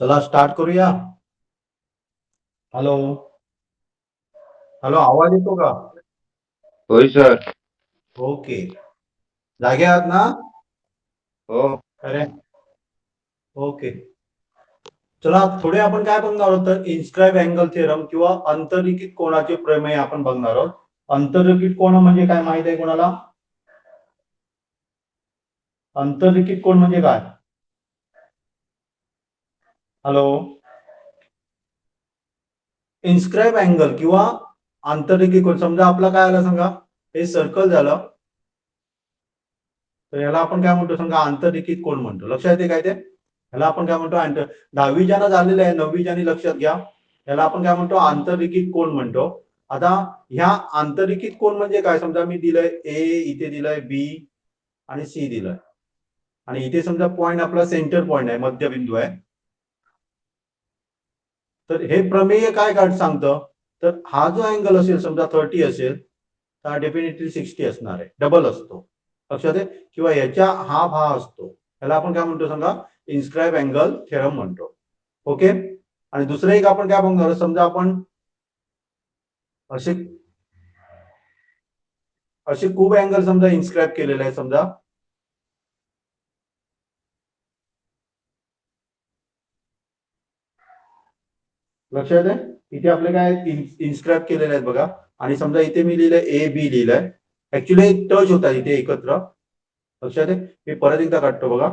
चला स्टार्ट करूया. Hello. Hello, आवाज येतो का? होय सर. ओके. जागे आहात ना? हो. अरे ओके. चला थोडे आपण काय बघणार आहोत तर इन्स्क्राईब अँगल थिअरम किंवा अंतर्लिखित कोनाचे प्रमेय आपण बघणार आहोत. अंतर्लिखित कोन म्हणजे काय माहित आहे कोणाला? अंतर्लिखित कोन म्हणजे काय? हॅलो. इन्स्क्राईब अँगल किंवा आंतरलिखित कोन, समजा आपला काय आलं सांगा, हे सर्कल झालं, तर याला आपण काय म्हणतो सांगा, आंतरलिखित कोन म्हणतो. लक्षात येते काय ते? याला आपण काय म्हणतो, 10वी ज्यांना झालेलं आहे, 9वी ज्यांनी लक्षात घ्या, याला आपण काय म्हणतो, आंतरलिखित कोन म्हणतो. आता ह्या आंतरलिखित कोन म्हणजे काय, समजा मी दिलंय ए, इथे दिलंय बी आणि सी दिलंय, आणि इथे समजा पॉइंट आपला सेंटर पॉइंट आहे, मध्यबिंदू आहे. तर हे प्रमेय काय सांगतं, तर हा जो अँगल असेल समजा 30 असेल, तर हा डेफिनेटली 60 असणार आहे, डबल असतो. लक्षात आहे? किंवा याच्या हा भाग असतो, त्याला आपण काय म्हणतो सांगा, इन्स्क्राईब अँगल थेरम म्हणतो. ओके. आणि दुसरं एक आपण काय बघणार, समजा आपण असे असे खूप अँगल समजा इन्स्क्राईब केलेले आहे. समजा लक्षात आहे, इथे आपले काय इन्स्क्राईब केलेले आहेत बघा. आणि समजा इथे मी लिहिलंय ए बी लिहिलंय, ऍक्च्युली टच होतात इथे एकत्र. लक्षात आहे, मी परत एकदा काढतो बघा.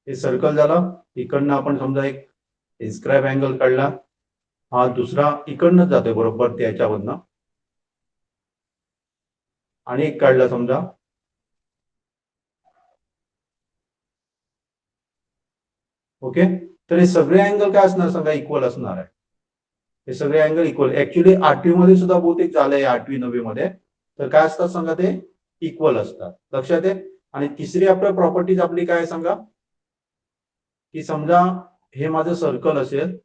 हे सर्कल झालं, इकडनं आपण समजा एक इन्स्क्राईब अँगल काढला, हा दुसरा इकडनं जातोय बरोबर त्याच्यामधनं, आणि एक काढला समजा. ओके. तर हे सगळे अँगल काय असणार सांगा, इक्वल असणार आहे. हे सगळे अँगल इक्वल. ऍक्च्युली 8वी मध्ये सुद्धा बहुतेक झालंय, 8वी 9वी मध्ये, तर काय असतात सांगा, ते इक्वल असतात. लक्षात आहे. आणि तिसरी आपल्या प्रॉपर्टीज आपली काय सांगा, की समजा हे माझं सर्कल असेल,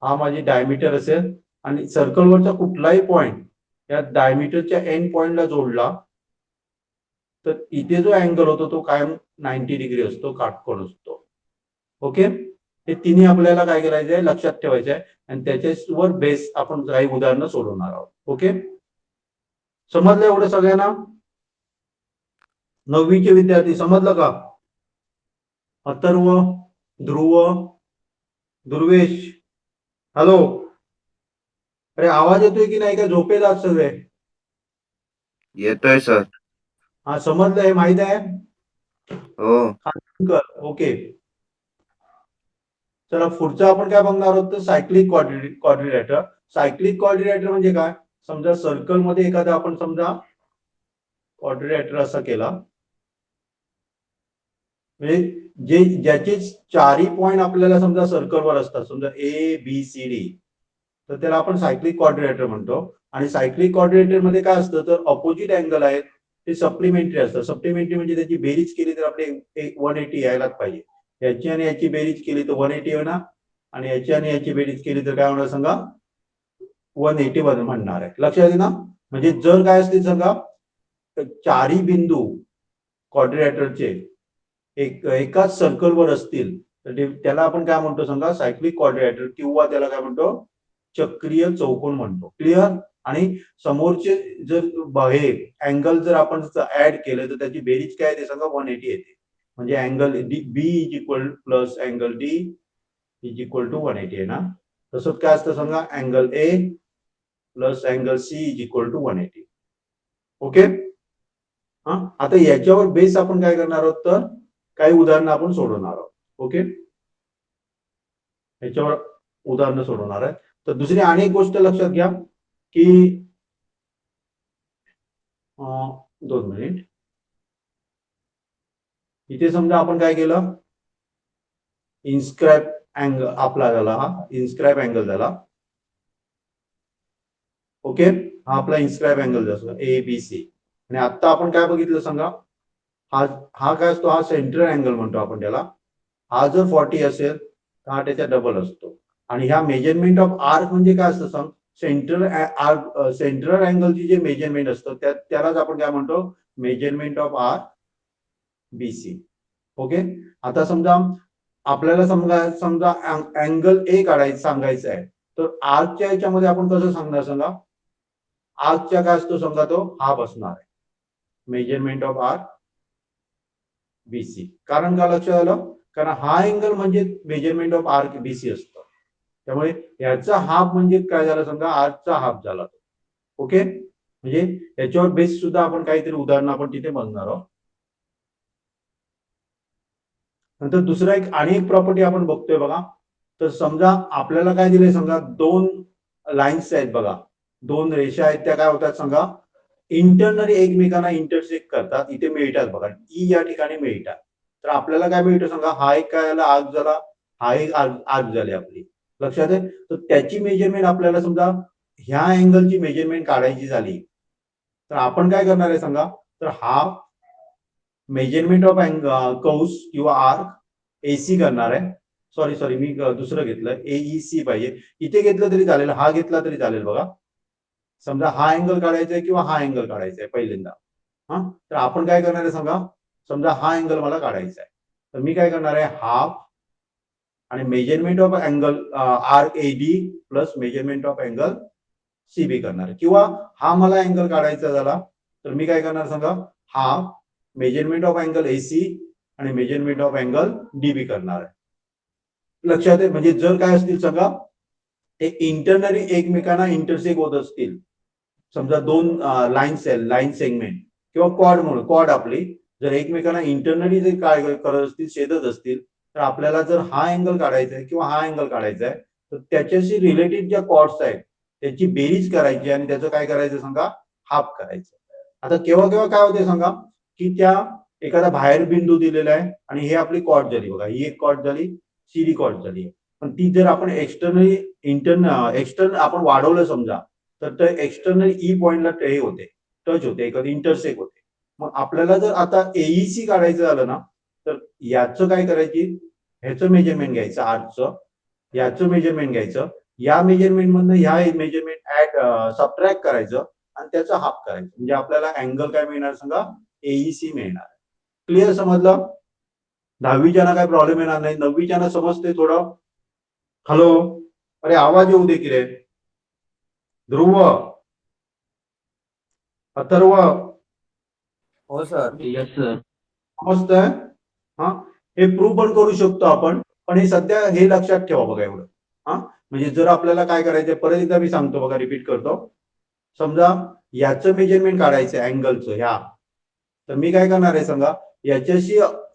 हा माझी डायमीटर असेल, आणि सर्कलवरचा कुठलाही पॉइंट या डायमीटरच्या एंड पॉइंटला जोडला, तर इथे जो अँगल होतो तो कायम 90 डिग्री असतो, काटकोन असतो. ओके. हे तिन्ही आपल्याला काय करायचं आहे, लक्षात ठेवायचं आहे, आणि त्याच्यावर बेस आपण काही उदाहरणं सोडवणार आहोत. ओके. समजलं एवढं सगळ्यांना? 9वीचे विद्यार्थी समजलं का? अथर्व, ध्रुव, दुर्वेश, हॅलो. अरे आवाज येतोय की नाही, का झोपेत आहात सगळे? येतोय सर. हा समजलं, हे माहित आहे? हो. ओके. चला पुढचं आपण काय बघणार आहोत, तर सायक्लिक क्वाड्रिलेटर. सायक्लिक क्वाड्रिलेटर म्हणजे काय, समजा सर्कल मध्ये एखादा आपण समजा क्वाड्रिलेटर असा केला, म्हणजे जे ज्याचे चारही पॉइंट आपल्याला समजा सर्कलवर असतात, समजा ए बी सी डी, तर त्याला आपण सायक्लिक क्वाड्रिलेटर म्हणतो. आणि सायक्लिक क्वाड्रिलेटर मध्ये काय असतं, तर अपोजिट अँगल आहेत ते सप्लिमेंटरी असतात. सप्लिमेंटरी म्हणजे त्याची बेरीज केली तर आपले 180 यायलाच पाहिजे. याची आणि याची बेरीज केली तर 180 होणार, आणि याची आणि याची बेरीज केली तर काय होणार सांगा, 181 म्हणणार आहे. लक्षात येईल ना? म्हणजे जर काय असते सांगा, चारही बिंदू क्वाड्रिलेटरचे एकाच सर्कलवर असतील, तर त्याला आपण काय म्हणतो सांगा, सायक्लिक क्वाड्रिलेटर, किंवा त्याला काय म्हणतो, चक्रीय चौकोन म्हणतो. क्लिअर? आणि समोरचे जर हे अँगल जर आपण ऍड केलं, तर त्याची बेरीज काय येते सांगा, 180 येते. म्हणजे angle B is equal plus angle D is equal to 180 आहे ना. तसंच काय असतं सांगा, angle A plus angle C is equal to 180. Okay. हा, आता याच्यावर बेस आपण काय करणार आहोत, तर काही उदाहरणं आपण सोडवणार आहोत. ओके. याच्यावर उदाहरणं सोडवणार आहे. तर दुसरी अनेक गोष्ट लक्षात घ्या, की 2 मिनिट, इथे समजा आपण काय केलं, इन्स्क्राईब अँगल आपला झाला, हा इन्स्क्राईब अँगल झाला. ओके. हा आपला इन्स्क्राईब अँगल झाला ए बी सी. आणि आता आपण काय बघितलं सांगा, हा हा काय असतो, हा सेंट्रल अँगल म्हणतो आपण त्याला. हा जर 40 असेल तर हा त्याच्या डबल असतो. आणि ह्या मेजरमेंट ऑफ आर्क म्हणजे काय असतं सांग, सेंट्रल अँगलची जे मेजरमेंट असतं त्यालाच आपण काय म्हणतो, measurement of arc BC. Okay. आता समजा आपल्याला समजा अँगल ए काढायचं सांगायचं आहे, तर आर्कच्या याच्यामध्ये आपण कसं सांगणार सांगा? आर्कच्या काय असतो समजा तो हाफ असणार आहे. Measurement of arc BC. कारण का लक्षात आलं? कारण हा अँगल म्हणजे मेजरमेंट ऑफ आर्क BC असतं. त्यामुळे याचा हाफ म्हणजे काय झाला समजा आर्कचा हाफ झाला. ओके. म्हणजे याच्यावर बेस सुद्धा आपण काहीतरी उदाहरण आपण तिथे बघणार आहोत. नंतर दुसरा आणि एक प्रॉपर्टी आपण बघतोय बघा. तर समजा आपल्याला काय दिले समजा दोन लाईन्स आहेत बघा, दोन रेषा आहेत, त्या काय होतात सांगा इंटरनली एकमेकांना इंटरसेक्ट करतात, इथे मिळतात बघा, ई या ठिकाणी मिळतात. तर आपल्याला काय मिळतं सांगा, हा एक काय झाला आर्क झाला, हा एक आर्क झाली आपली. लक्षात आहे? तर त्याची मेजरमेंट आपल्याला समजा ह्या अँगलची मेजरमेंट काढायची झाली तर आपण काय करणार आहे सांगा, तर हा मेजरमेंट ऑफ कौस किंवा आर्क एसी करणार आहे. सॉरी मी दुसरं घेतलं, एईसी पाहिजे. इथे घेतलं तरी चालेल, हा घेतला तरी चालेल बघा. समजा हा अँगल काढायचा आहे किंवा हा अँगल काढायचा आहे पहिल्यांदा. हा, तर आपण काय करणार आहे सांगा, समजा हा अँगल मला काढायचा आहे, तर मी काय करणार आहे हाफ आणि measurement of angle arc AD plus measurement of angle CB करणार, किंवा हा मला अँगल काढायचा झाला तर मी काय करणार सांगा, half measurement of angle AC आणि मेजरमेंट ऑफ अँगल डीबी करणार आहे. लक्षात आहे? म्हणजे जर काय असतील सांगा ते इंटरनली एकमेकांना इंटरसेक्ट होत असतील, समजा दोन लाईन सेगमेंट किंवा कॉर्ड म्हणून कॉर्ड आपली जर एकमेकांना इंटरनली जर काय करत असतील छेदत असतील, तर आपल्याला जर हा अँगल काढायचा आहे किंवा हा अँगल काढायचा आहे तर त्याच्याशी रिलेटेड ज्या कॉर्ड्स आहेत त्याची बेरीज करायची आणि त्याचं काय करायचं सांगा हाफ करायचं. आता केव्हा केव्हा काय होते सांगा, की त्या एखादा बाहेर बिंदू दिलेला आहे आणि हे आपली कॉर्ड झाली बघा, ही एक कॉर्ड झाली, सीडी कॉर्ड झाली, पण ती जर आपण एक्सटर्नल आपण वाढवलं समजा तर ते एक्सटर्नल ई पॉइंटला हे होते, टच होते, कधी इंटरसेक्ट होते. मग आपल्याला जर आता एईसी काढायचं झालं ना तर याचं काय करायची, ह्याचं मेजरमेंट घ्यायचं आर्कचं, याचं मेजरमेंट घ्यायचं, या मेजरमेंट मधनं ह्या मेजरमेंट ऍड सबट्रॅक्ट करायचं आणि त्याचं हाफ करायचं, म्हणजे आपल्याला अँगल काय मिळणार सांगा एईसी मिळणार. क्लिअर समजलं? 10वीच्या काय प्रॉब्लेम येणार नाही, 9वीच्या समजते थोडं. हॅलो, अरे आवाज येऊ दे की रे. ध्रुव, अथर्व, हो सर. Yes sir. समजतंय? हा, हे प्रूव्ह पण करू शकतो आपण, पण हे सध्या हे लक्षात ठेवा बघा एवढं. हा, म्हणजे जर आपल्याला काय करायचंय परत एकदा मी सांगतो बघा, रिपीट करतो. समजा याचं मेजरमेंट काढायचं अँगलचं ह्या, तर मी काय करणार आहे सांगा,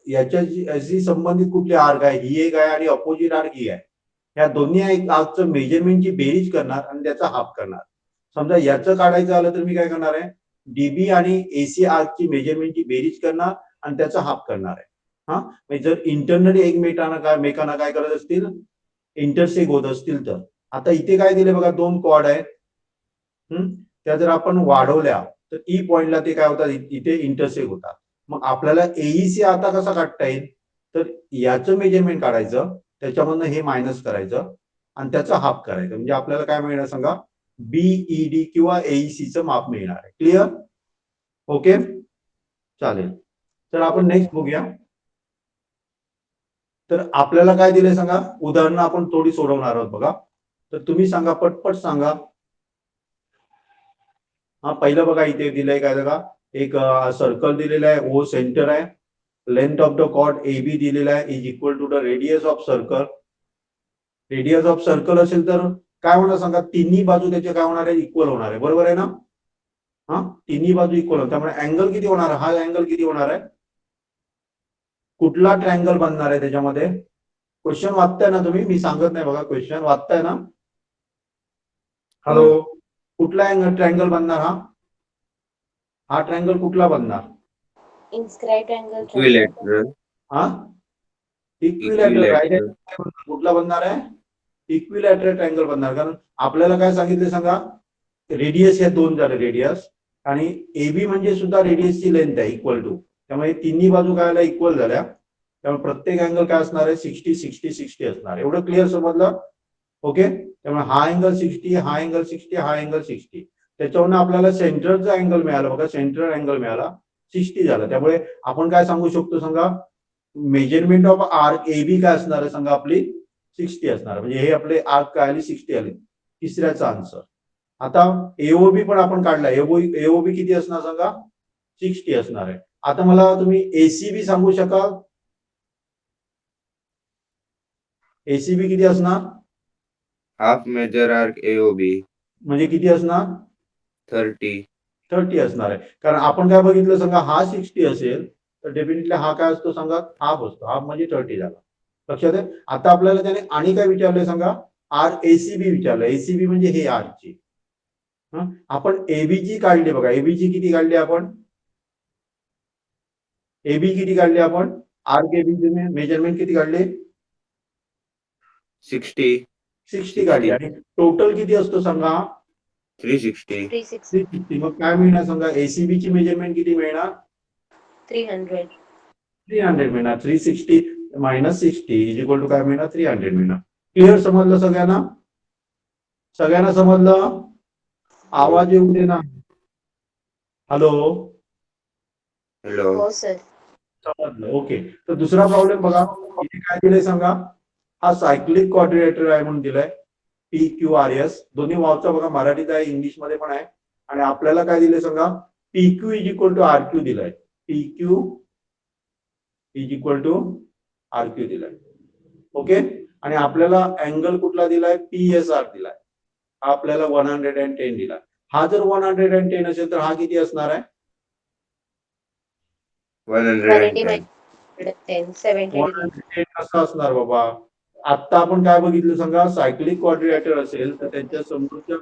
याच्याशी संबंधित कुठले आर्क आहे, ही एक आहे आणि अपोजिट आर्क ही आहे, ह्या दोन्ही आर्कचं मेजरमेंटची बेरीज करणार आणि त्याचा हाफ करणार. समजा याचं काढायचं झालं तर मी काय करणार आहे डीबी आणि एसी आर्कची मेजरमेंटची बेरीज करणार आणि त्याचा हाफ करणार आहे. हा, म्हणजे जर इंटरनली एकमेकांना काय करत असतील इंटरसेक्ट होत असतील तर. आता इथे काय दिले बघा, दोन कॉर्ड आहेत, त्या जर आपण वाढवल्या तर ई पॉइंटला ते काय होतात इथे इंटरसेक्ट होतात. मग आपल्याला एईसी आता कसा काढता येईल, तर याचं मेजरमेंट काढायचं, त्याच्यामधनं हे मायनस करायचं आणि त्याचं हाफ करायचं, म्हणजे आपल्याला काय मिळणार सांगा बीईडी किंवा एईसीचं माप मिळणार आहे. क्लिअर? ओके, चालेल. तर आपण नेक्स्ट बघूया. तर आपल्याला काय दिलंय सांगा, उदाहरणं आपण थोडी सोडवणार आहोत बघा. तर तुम्ही सांगा, पटपट सांगा. हा, पहिलं बघा इथे दिलंय काय बघा, एक सर्कल दिलेला आहे, ओ सेंटर आहे, length of the chord A B दिलेला आहे is equal to the radius of circle. Radius of circle असेल तर काय होणार सांगा, तिन्ही बाजू त्याचे काय होणार आहे इक्वल होणार आहे, बरोबर आहे ना? हा, तिन्ही बाजू इक्वल होणार, त्यामुळे अँगल किती होणार, हा अँगल किती होणार आहे, कुठला ट्रायंगल बनणार आहे त्याच्यामध्ये? क्वेश्चन वाचताय ना तुम्ही, मी सांगत नाही बघा, क्वेश्चन वाचताय ना? हॅलो, कुठला अँगल ट्रायंगल बनणार हा ट्रायंगल कुठला बनणार? Inscribed angle equilateral. हा, इक्विलॅटरल. Right equilateral. कुठला बनणार आहे? इक्विलॅटरल ट्रायंगल बनणार. कारण आपल्याला काय सांगितले सांगा, रेडियस हे दोन झाले रेडियस आणि एबी म्हणजे सुद्धा रेडियसची लेंथ आहे इक्वल टू, त्यामुळे तिन्ही बाजू काय इक्वल झाल्या, त्यामुळे प्रत्येक अँगल काय असणार आहे 60 60 60 असणार. एवढं क्लिअर समजलं? ओके, त्यामुळे हा अँगल 60, हा अँगल 60, हा अँगल 60. त्याच्यावरून आपल्याला सेंटरचा अँगल मिळाला बघा, सेंट्रल अँगल मिळाला 60 झालं. त्यामुळे आपण काय सांगू शकतो सांगा, measurement of arc A B काय असणार आहे सांगा, आपली 60 असणार आहे. म्हणजे हे आपले आर्क काय आले, 60 आले. तिसऱ्याचा आन्सर. आता एओबी पण आपण काढला. एओबी किती असणार सांगा, 60 असणार आहे. आता मला तुम्ही एसीबी सांगू शकाल, एसीबी किती असणार? हाफ मेजर आर्क एओबी म्हणजे किती असणार? 30 असणार आहे. कारण आपण काय बघितलं सांगा, हा 60 असेल तर डेफिनेटली हा काय असतो सांगा, हाफ असतो. हाफ म्हणजे 30 झाला. लक्षात आहे. आता आपल्याला त्याने आणि काय विचारलंय सांगा, आर एसीबी विचारलं. एसीबी म्हणजे हे आरची. आपण एबीची काढली बघा. एबीची किती काढली आपण? एबी किती काढली आपण? आर्क एबीचे मेजरमेंट किती काढले? 60 काढली. आणि टोटल किती असतो सांगा? 360 360. 360. मग काय मिळणार सांगा, एसीबी ची मेजरमेंट किती मिळणार? 300. 300 मिळणार. 360 मायनस 60 इज इक्वल टू काय मिळणार? 300 मिळणार. क्लिअर? समजलं सगळ्यांना? सगळ्यांना समजलं? आवाज येऊ दे ना. हॅलो, हॅलो हो सर. समजलं. ओके. तर दुसरा प्रॉब्लेम बघा, इथे काय दिलंय सांगा, हा सायक्लिक क्वाड्रिलेटरल आहे म्हणून दिलाय. पी क्यू आर एस दोन्ही वावचा बघा, मराठीत आहे, इंग्लिश मध्ये पण आहे. आणि आपल्याला काय दिलंय सांगा, P Q is equal to R Q दिलाय. P Q is equal to R Q दिलाय. ओके. आणि आपल्याला अँगल कुठला दिलाय? पी एस आर दिलाय. हा आपल्याला 110 दिला. हा जर 110 असेल तर हा किती असणार आहे? 110 10, 70 degree. 110 कसा असणार बाबा? आता आपण काय बघितलं सांगा, सायक्लिक क्वाड्रिलेटरल असेल तर त्यांच्या समोरच्या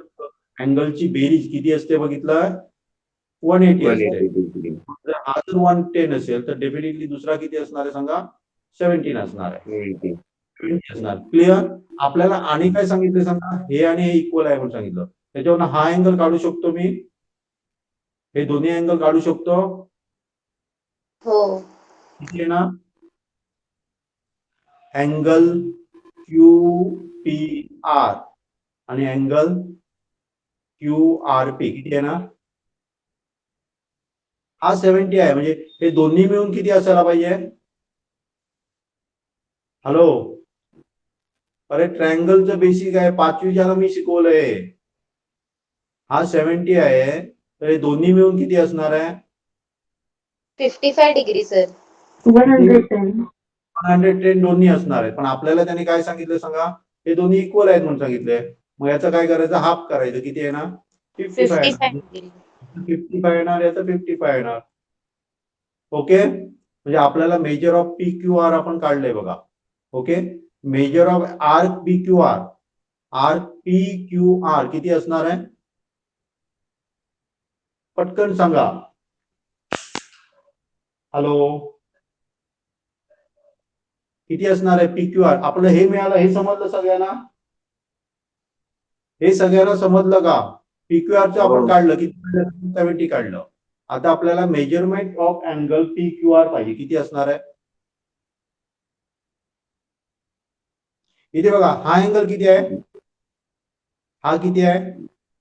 अँगलची बेरीज किती असते बघितलं? 180 असते. 180 जर हा जर 110 असेल तर डेफिनेटली दुसरा किती असणार आहे सांगा? 17 असणार आहे. 70 असणार. क्लिअर? आपल्याला आणि काय सांगितलं सांगा, हे आणि हे इक्वल आहे म्हणून सांगितलं. त्याच्यावरून हा अँगल काढू शकतो मी, हे दोन्ही अँगल काढू शकतो. हो. किती येणार? अँगल क्यू पी आर आणि अँगल क्यू आर पी किती येणार? हा 70 आहे. म्हणजे हे दोन्ही मिळून किती असायला पाहिजे? हॅलो, अरे ट्रायंगलचं बेसिक आहे, 5वीच्याला मी शिकवलंय. हा 70 आहे, तर हे दोन्ही मिळून किती असणार आहे? 55 degree सर. 110 दोन्ही असणार आहे. पण आपल्याला त्याने काय सांगितलं सांगा, हे दोन्ही इक्वल आहेत म्हणून सांगितलंय. मग याचं काय करायचं? हाफ करायचं. किती येणार? 55 55 येणार. degree. 55 येणार, याचं 55 येणार. ओके. म्हणजे आपल्याला measure of P Q R आपण काढलंय बघा. Okay. Measure of arc P Q R, arc P Q R किती असणार आहे? पटकन सांगा. हॅलो, किती असणार आहे पी क्यू आर? आपलं हे मिळालं, हे समजलं सगळ्यांना? हे सगळ्यांना समजलं का? पी क्यू आरचं आपण काढलं, किती? 70 काढलं. आता आपल्याला measurement of angle P Q R पाहिजे. किती असणार आहे? इथे बघा, हा अँगल किती आहे? हा किती आहे?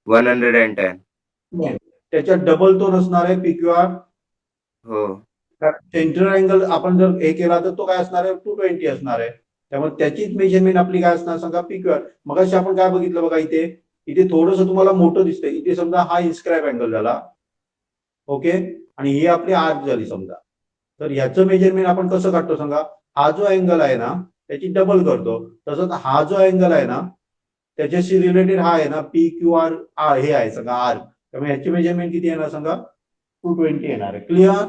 110 त्याच्यात डबल तो नसणार आहे पी क्यू आर. हो. सेंट्रल अँगल आपण जर हे केला तर तो काय असणार आहे? 220 असणार आहे. त्यामुळे त्याचीच मेजरमेंट आपली काय असणार सांगा? P Q R. मगाशी आपण काय बघितलं बघा, इथे थोडंसं तुम्हाला मोठं दिसतंय. इथे समजा हा इन्स्क्राईब अँगल झाला. ओके. आणि ही आपली आर्क झाली समजा. तर ह्याचं मेजरमेंट आपण कसं काढतो सांगा? हा जो अँगल आहे ना त्याची डबल करतो. तसंच हा जो अँगल आहे ना त्याच्याशी रिलेटेड हा आहे ना, पी क्यू आर हे आहे सांगा आर्क. त्यामुळे ह्याची मेजरमेंट किती येणार सांगा? 220 येणार आहे. क्लिअर?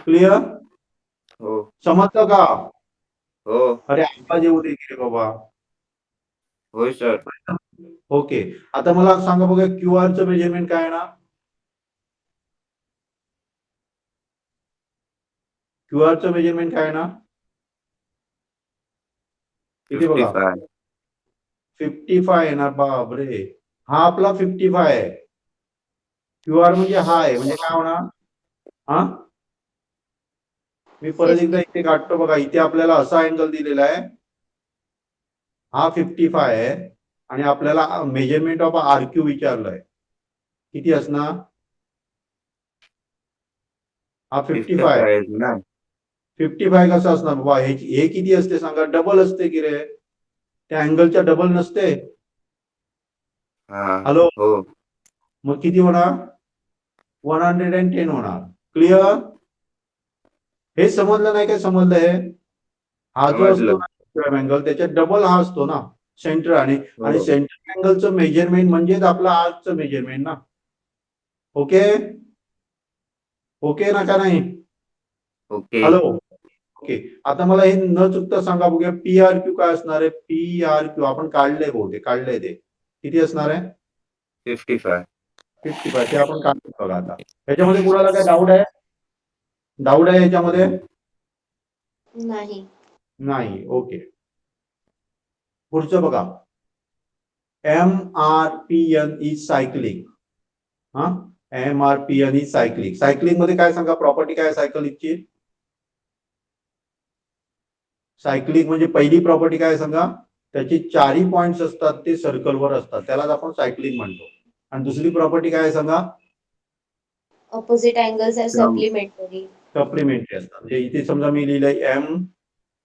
क्लिअर? हो. समजलं का? हो. अरे आवाज येऊ दे की रे बाबा. होय सर. ओके. आता मला सांगा बघा, क्यू आरचं मेजरमेंट काय येणार? क्यू आरचं मेजरमेंट काय येणार? इथे बघा, 55 55 येणार. बापरे, हा आपला 55 आहे. क्यू आर म्हणजे हा आहे. म्हणजे काय होणार? हा, मी परत एकदा इथे काढतो बघा. इथे आपल्याला असा अँगल दिलेला आहे, हा 55 आहे. आणि आपल्याला मेजरमेंट ऑफ आर क्यू विचारलंय. किती असणार? हा 55 55 ना 55 कसं असणार बाबा? हे किती असते सांगा? डबल असते की रे? त्या अँगलच्या डबल नसते. हा हॅलो, हो मग किती होणार? 110 होणार. क्लिअर? हे समजलं नाही काय? समजलं हे? हा जो असतो समजलं ना अँगल, त्याच्यात डबल हा असतो ना सेंटर, आणि हो सेंटर अँगलचं मेजरमेंट म्हणजेच आपलं आर्कचं मेजरमेंट ना. ओके, ओके ना का नाही? Okay hello, okay. आता मला हे न चुकता सांगा बघूया, पी आर क्यू काय असणार आहे? पी आर क्यू आपण काढलंय बहुतेक, काढलंय ते किती असणार आहे? 55 55. ते आपण काढतो बघा. आता ह्याच्यामध्ये कुणाला काय डाऊट आहे? डाऊट आहे ह्याच्यामध्ये? नाही. नाही. ओके, पुढचं बघा. M R P N is cyclic. हा, M R P N is cyclic. Cyclic मध्ये काय सांगा? प्रॉपर्टी काय सायक्लिकची? सायक्लिक म्हणजे पहिली प्रॉपर्टी काय सांगा? त्याची चारही पॉइंट्स असतात ते सर्कलवर असतात, त्यालाच आपण सायक्लिक म्हणतो. आणि दुसरी प्रॉपर्टी काय सांगा? Opposite angles are supplementary. Supplementary असतात. म्हणजे इथे समजा मी लिहिलंय एम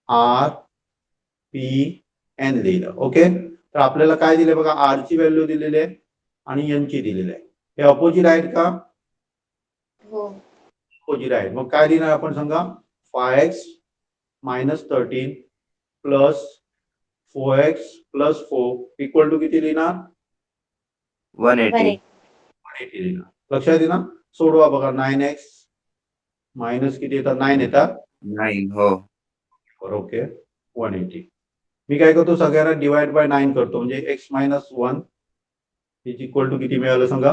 आर पी एन लिहिलं. ओके, तर आपल्याला काय दिलंय बघा? आर ची व्हॅल्यू दिलेली आहे आणि एन ची दिलेली आहे. हे अपोजिट आहेत का? हो. अपोजिट आहेत. मग काय लिहिणार आपण सांगा? 5x minus 13 plus 4x plus 4 equal to किती लिहिणार? 180 180 लिहिणार. लक्षात येईल ना? सोडवा बघा. 9x मायनस किती येतात? 9 येतात. 9 हो ओके, 180. मी काय करतो? सगळ्यांना डिवाइड बाय 9 करतो, म्हणजे x minus 1 is equal to किती मिळालं सांगा?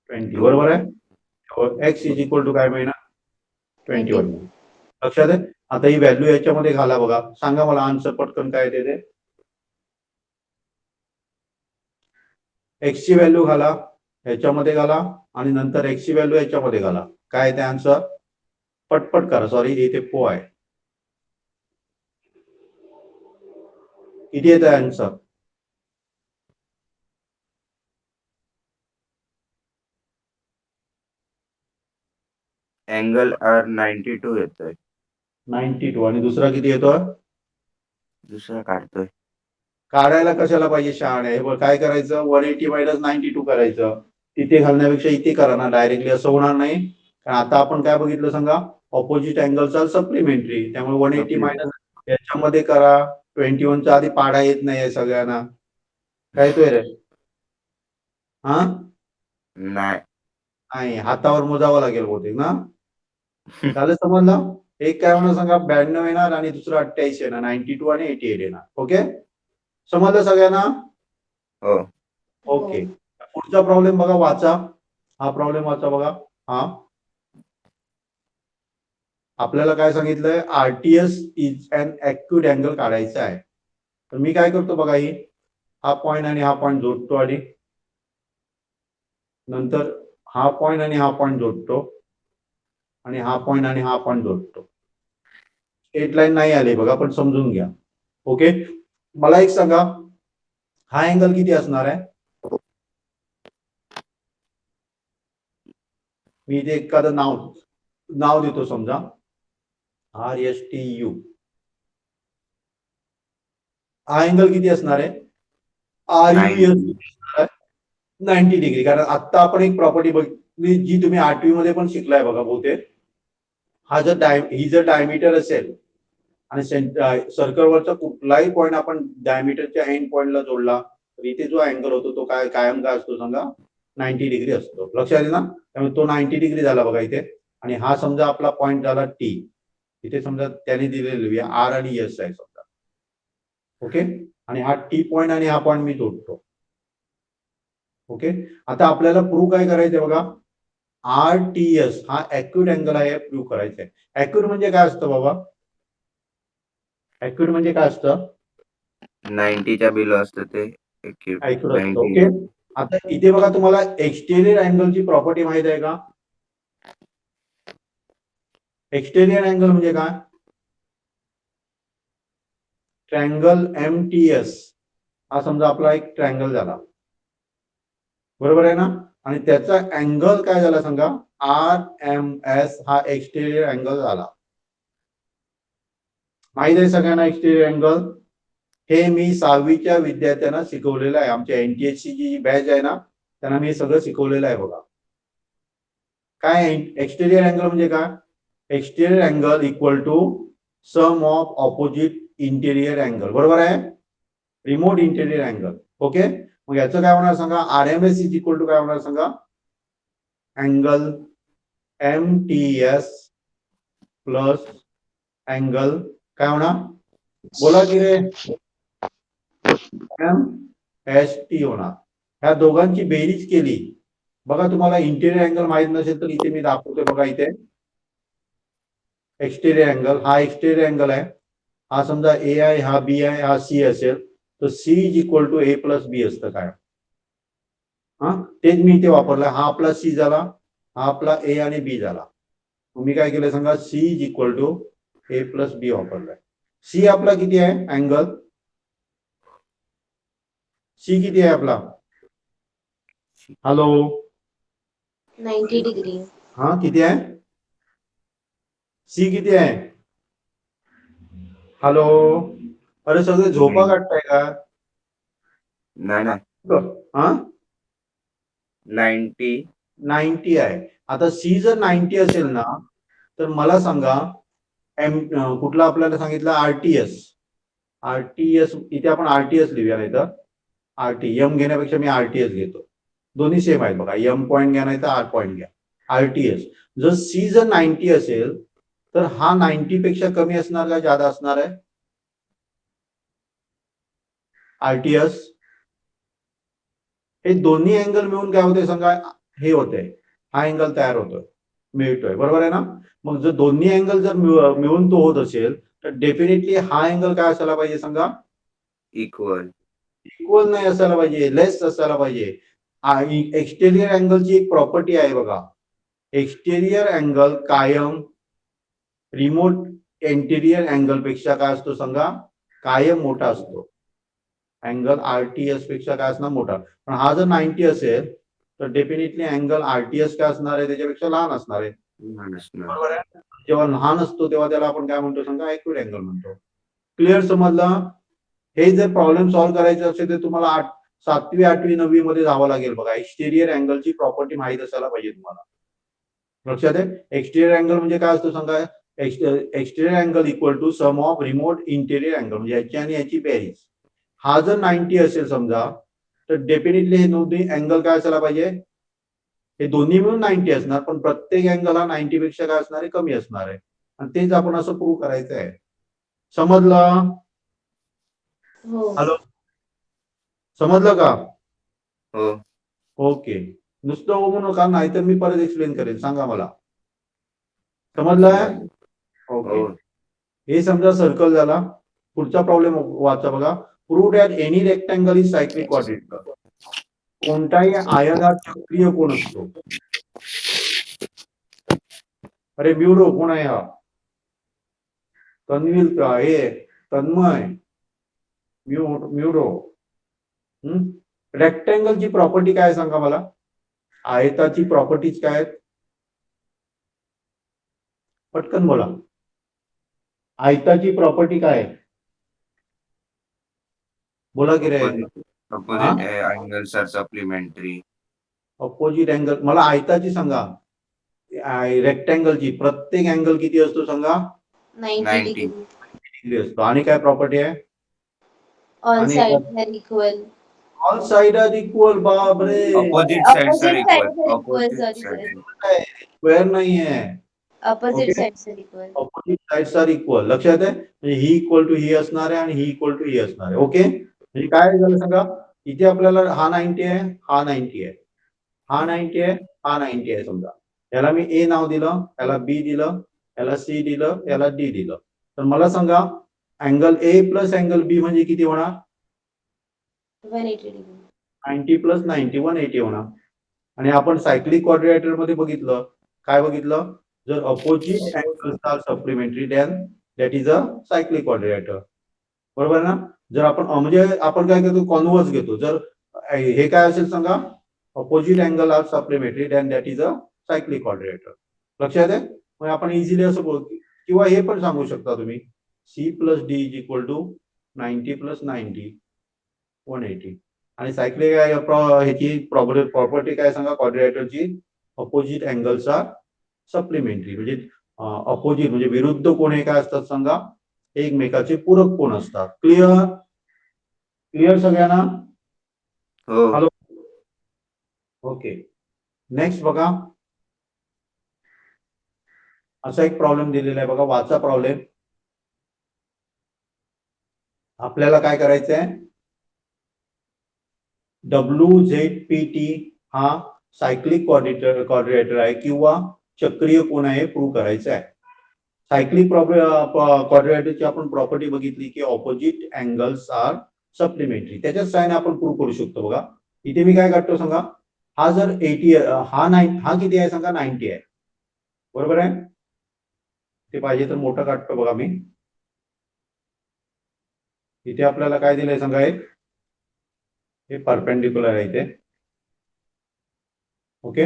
20. 2 बरोबर आहे. x इज इक्वल टू काय मिळणार? 21. लक्षात आहे? आता ही व्हॅल्यू याच्यामध्ये घाला बघा. सांगा मला आन्सर पटकन काय येते ते. x ची व्हॅल्यू घाला ह्याच्यामध्ये घाला, आणि नंतर x ची व्हॅल्यू याच्यामध्ये घाला. काय येते आन्सर? पटपट करा. सॉरी, इथे पो आहे. किती येत आहे आन्सर? अँगल आर 92 येतोय. 92. आणि दुसरा किती येतोय? दुसरा काढतोय. काढायला कशाला पाहिजे शहाणे? हे बघ, काय करायचं? 180 मायनस 92 करायचं. तिथे घालण्यापेक्षा इथे करा ना डायरेक्टली. असं होणार नाही, कारण आता आपण काय बघितलं सांगा? ऑपोजिट अँगलचा सप्लिमेंटरी. त्यामुळे 180 मायनस याच्यामध्ये करा. 21च्या आधी पाडा येत नाही आहे सगळ्यांना. काय येतोय रे? हा, नाही नाही, हातावर मोजावं लागेल बहुतेक ना. झालं, समजलं? एक काय होणार सांगा? 92 येणार आणि दुसरं 88 येणार. 92 आणि 88 येणार. ओके, समजलं सगळ्यांना? हो ओके, पुढचा प्रॉब्लेम बघा, वाचा. हा प्रॉब्लेम वाचा बघा. हा, आपल्याला काय सांगितलंय? RTS is an acute angle काढायचा आहे. तर मी काय करतो बघा, ही हा पॉइंट आणि हा पॉइंट जोडतो, आणि नंतर हा पॉइंट आणि हा पॉइंट जोडतो, आणि हा पॉइंट आणि हा पॉइंट जोडतो. स्ट्रेट लाईन नाही आली बघा, पण समजून घ्या. ओके, मला एक सांगा, हा अँगल किती असणार आहे? मी इथे एखादं नाव देतो, समजा RSTU. हा अँगल किती असणार आहे? RUS 90 degree. कारण आता आपण एक प्रॉपर्टी बघितली, जी तुम्ही 8वी मध्ये पण शिकलाय बघा बहुतेक. हा जर ही जर डायमीटर असेल आणि सर्कलवरचा कुठलाही पॉईंट आपण डायमीटरच्या एंड पॉइंटला जोडला, तर इथे जो अँगल होतो तो काय कायम काय असतो सांगा? 90 डिग्री असतो. लक्षात येईल ना? त्यामुळे तो 90 डिग्री झाला बघा इथे. आणि हा समजा आपला पॉइंट झाला टी. इथे समजा त्याने दिलेली आर आणि एस आहे समजा. ओके, आणि हा टी पॉइंट आणि हा पॉइंट मी जोडतो. ओके, आता आपल्याला प्रूव्ह काय करायचंय बघा? आरटीएस हा ॲक्यूट अँगल आहे, प्रूव्ह करायचा आहे. ॲक्यूट म्हणजे काय असतं बाबा? ॲक्यूट म्हणजे काय असतं? 90च्या बिलो असतं ते ॲक्यूट असतं. 90 ओके, आता इथे बघा, तुम्हाला एक्सटेरियर अँगलची प्रॉपर्टी माहित आहे का? एक्सटेरियर अँगल म्हणजे काय? ट्रँगल MTS हा समजा आपला एक ट्रँगल झाला, बरोबर आहे ना? आणि त्याचा अँगल काय झाला सांगा, RMS हा एक्सटेरियर अँगल झाला. माहित आहे सगळ्यांना एक्सटेरियर अँगल? हे मी 6वीच्या विद्यार्थ्यांना शिकवलेलं आहे. आमच्या NTH ची जी बॅच आहे ना, त्यांना मी सगळं शिकवलेलं आहे बघा. काय एक्सटेरियर अँगल म्हणजे काय? Exterior angle equal to sum of opposite interior angle, बरोबर आहे? Remote interior angle. ओके, मग याचं काय होणार सांगा, RMS इज इक्वल टू काय होणार सांगा, अँगल MTS प्लस अँगल काय होणार, बोला की रे, MST होणार. ह्या दोघांची बेरीज केली, बघा तुम्हाला इंटेरियर अँगल माहित नसेल तर इथे मी दाखवतोय बघा. इथे एक्सटेरियर अँगल, हा एक्सटेरियर अँगल आहे. हा समजा A आहे, हा B आहे, हा C असेल तर C is equal to A plus B असतं काय. हा तेच मी इथे वापरलं. हा आपला C झाला, हा आपला A आणि B झाला. मी काय केलं सांगा, C is equal to A plus B वापरलाय. C आपला किती आहे अँगल, C किती आहे आपला, हॅलो, 90 डिग्री. हा किती आहे, C किती आहे, हॅलो, अरे सगळे झोपा काढताय का? नाही नाही, हा 90. 90 आहे. आता C जर 90 असेल ना, तर मला सांगा कुठला आपल्याला सांगितलं, आरटीएस. इथे आपण आरटीएस लिहूया, नाही तर एम घेण्यापेक्षा मी आरटीएस घेतो. दोन्ही सेम आहेत बघा, एम पॉईंट घ्या नाही तर आर पॉईंट घ्या. आरटीएस जर C जर 90 असेल तर हा 90 पेक्षा कमी असणार का जादा असणार आहे आरटीएस? हे दोन्ही अँगल मिळून काय होते सांगा, हे होते, हा अँगल तयार होतोय, मिळतोय, बरोबर आहे ना. मग जर दोन्ही अँगल जर मिळून तो होत असेल तर डेफिनेटली हा अँगल काय असायला पाहिजे सांगा, इक्वल. इक्वल नाही असायला पाहिजे, लेस असायला पाहिजे. एक्सटेरियर अँगलची एक प्रॉपर्टी आहे बघा, एक्सटेरियर अँगल कायम रिमोट इंटेरियर अँगल पेक्षा काय असतो सांगा, कायम मोठा असतो. अँगल RTS पेक्षा काय असणार, मोठा. पण हा जर 90 असेल तर डेफिनेटली अँगल RTS काय असणार आहे, त्याच्यापेक्षा लहान असणार आहे, बरोबर आहे. जेव्हा लहान असतो तेव्हा त्याला आपण काय म्हणतो सांगा, ॲक्युट अँगल म्हणतो. क्लिअर समजलं? हे जर प्रॉब्लेम सॉल्व्ह करायचे असेल तर तुम्हाला 7वी 8वी 9वी मध्ये जावं लागेल बघा. एक्सटेरियर अँगलची प्रॉपर्टी माहित असायला पाहिजे तुम्हाला. लक्षात आहे, एक्सटेरियर अँगल म्हणजे काय असतो सांगा, exterior angle equal to sum of remote interior angle, म्हणजे याची आणि याची बेरीज. हा जर 90 असेल समजा तर डेफिनेटली हे दोन्ही अँगल काय असायला पाहिजे, हे दोन्ही मिळून 90 असणार, पण प्रत्येक अँगल हा 90 पेक्षा काय असणार आहे, कमी असणार आहे. आणि तेच आपण असं प्रूव्ह करायचं आहे. समजलं? हो. हॅलो, समजलं का? हो. ओके, नुसतं हो म्हणू नका, नाहीतर मी परत एक्सप्लेन करेन, सांगा मला. समजलंय? ओके, हो. हे समजा सर्कल झाला. पुढचा प्रॉब्लेम वाचा बघा. Prove that any rectangle is cyclic quadrilateral. कोणताही आयताकार चक्रीय कोण असतो. अरे म्युरो कोण आहे हा, तन्वील का, हे तन्मय, म्युरो. रेक्टँगलची प्रॉपर्टी काय सांगा मला, आयताची प्रॉपर्टीज काय आहेत, पटकन बोला. आयताची प्रॉपर्टी काय आहे, बोला की रे. Opposite angles are supplementary. Opposite angle, मला आयताची सांगा. रेक्टँगलची प्रत्येक अँगल किती असतो सांगा, 90 90. डिग्री. डिग्री असतो. आणि काय प्रॉपर्टी आहे, ऑल आणि side are equal. All side are equal. बापरे, Opposite sides are Opposite equal. sides are equal. Opposite Sorry. sides. Square नाही आहे. Opposite Okay. sides are equal. Opposite sides are equal. लक्षात आहे, म्हणजे ही इक्वल टू ही असणार आहे आणि ही इक्वल टू ही असणार आहे. ओके, म्हणजे काय झालं सांगा, इथे आपल्याला हा 90 आहे, हा 90 आहे, हा 90 आहे, हा 90 आहे. समजा याला मी A नाव दिलं, याला B दिलं, याला C दिलं, याला D दिलं. तर मला सांगा angle A plus angle B म्हणजे किती होणार, 180 डिग्री. 90 प्लस 90 180 होणार. आणि आपण सायक्लिक क्वाड्रिलेटरल मध्ये बघितलं, काय बघितलं, जर opposite angles are supplementary then that is a cyclic quadrilateral, बरोबर ना. जर आपण म्हणजे आपण काय करतो, कॉन्व्हर्स घेतो. जर हे काय असेल सांगा, opposite angle are supplementary then that is a cyclic quadrilateral. लक्षात आहे? मग आपण इझिली असं बोलू किंवा हे पण सांगू शकता तुम्ही C plus D is equal to 90 plus 90 180. आणि सायक्लिक ह्याची प्रॉपर्टी काय सांगा क्वाड्रिलेटरची? Opposite angles are supplementary. म्हणजे अपोजिट म्हणजे विरुद्ध कोण हे काय असतात सांगा? एकमेकाचे पूरक कोण असतात. क्लिअर? क्लिअर सगळ्यांना? हो. हॅलो. ओके. नेक्स्ट बघा, असा एक प्रॉब्लेम दिलेला आहे बघा, वाचा प्रॉब्लेम. आपल्याला काय करायचं आहे? WZPT हा सायक्लिक क्वाड्रिलेटर आहे किंवा चक्रीय कोण आहे प्रूव्ह करायचं आहे. सायक्लिक क्वाड्रिलेटरची आपण प्रॉपर्टी बघितली की ऑपोजिट अँगल्स आर सप्लिमेंटरी. त्याच्याच साहाय्याने आपण प्रूव्ह करू शकतो बघा. इथे मी काय काढतो सांगा? हा जर 80 हा किती आहे सांगा? 90 आहे. बरोबर आहे? ते पाहिजे तर मोठं काढतो बघा मी. इथे आपल्याला काय दिलंय सांगा? हे परपेंडिक्युलर आहे इथे. ओके.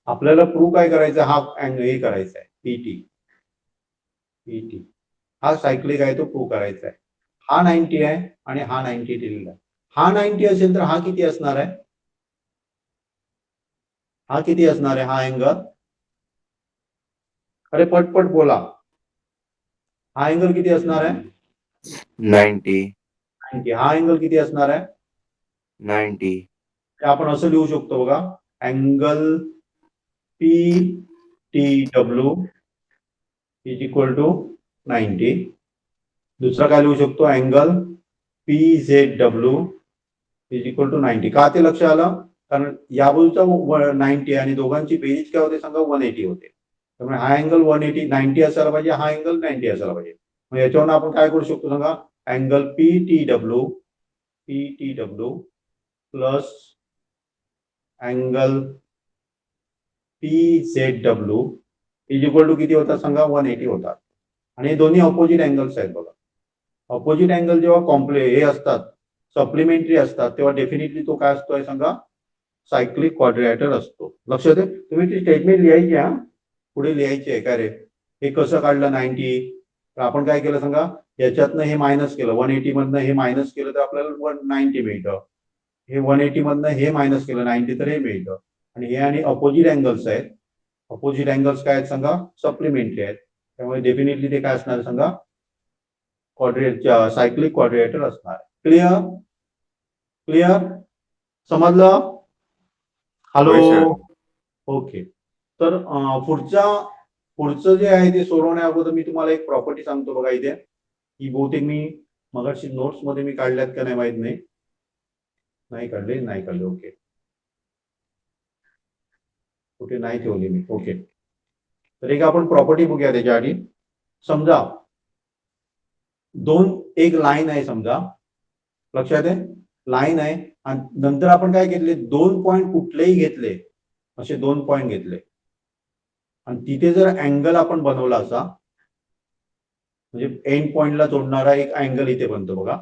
आपल्याला प्रूव्ह काय करायचं? हा अँगल हे करायचा आहे पीटी. हा सायक्लिक आहे तो प्रूव्ह करायचा आहे. हा 90 आहे आणि हा 90 दिलेला आहे. हा 90 असेल तर हा किती असणार आहे? हा किती असणार आहे हा अँगल? अरे पटपट बोला. हा अँगल किती असणार आहे? 90. 90. हा अँगल किती असणार आहे? 90. आपण असं लिहू शकतो बघा, angle PTW is equal to 90. दुसरा काय लिहू शकतो? Angle PZW is equal to 90. का ते लक्ष आलं? कारण या बाजूचा 90 आणि दोघांची बेरीज काय होते सांगा? 180 होते. त्यामुळे हा अँगल 180 90 असायला पाहिजे, हा अँगल 90 असायला पाहिजे. मग याच्यावरून आपण काय करू शकतो सांगा? Angle PTW plus angle PZW is equal to किती होतात सांगा? 180 होतात. आणि हे दोन्ही ऑपोजिट अँगल्स आहेत बघा. ऑपोजिट अँगल जेव्हा हे असतात सप्लिमेंटरी असतात तेव्हा डेफिनेटली तो काय असतोय सांगा? सायक्लिक क्वाड्रिलेटर असतो. लक्षात आहे? तुम्ही ती स्टेटमेंट लिहायची हा पुढे लिहायची आहे. काय रे हे कसं काढलं 90? तर आपण काय केलं सांगा? याच्यातनं हे मायनस केलं, 180 मधनं हे मायनस केलं तर आपल्याला 190 मिळतं. हे 180 मधनं हे मायनस केलं 90 तर हे मिळतं. आणि हे आणि ऑपोजिट अँगल्स आहेत. ऑपोजिट अँगल्स काय आहेत सांगा? सप्लिमेंटरी आहेत. त्यामुळे डेफिनेटली ते काय असणार सांगा? सायक्लिक क्वाड्रिलेटर असणार. क्लिअर? क्लिअर? समजलं? हॅलो. होय सर. ओके. तर पुढचं जे आहे ते सोडवण्या अगोदर मी तुम्हाला एक प्रॉपर्टी सांगतो बघा. इथे ही बहुतेक मी मगाशी नोट्स मध्ये मी काढल्यात का नाही माहित नाही. नाही काढले. ओके. कुठे नाही ठेवली मी. ओके. तर एक आपण प्रॉपर्टी बघूया त्याच्या आधी. समजा एक लाईन आहे समजा. लक्षात आहे? लाईन आहे आणि नंतर आपण काय घेतले? 2 पॉइंट कुठलेही घेतले, असे 2 पॉइंट घेतले आणि तिथे जर अँगल आपण बनवला असा म्हणजे एंड पॉइंटला जोडणारा एक अँगल इथे बनतो बघा.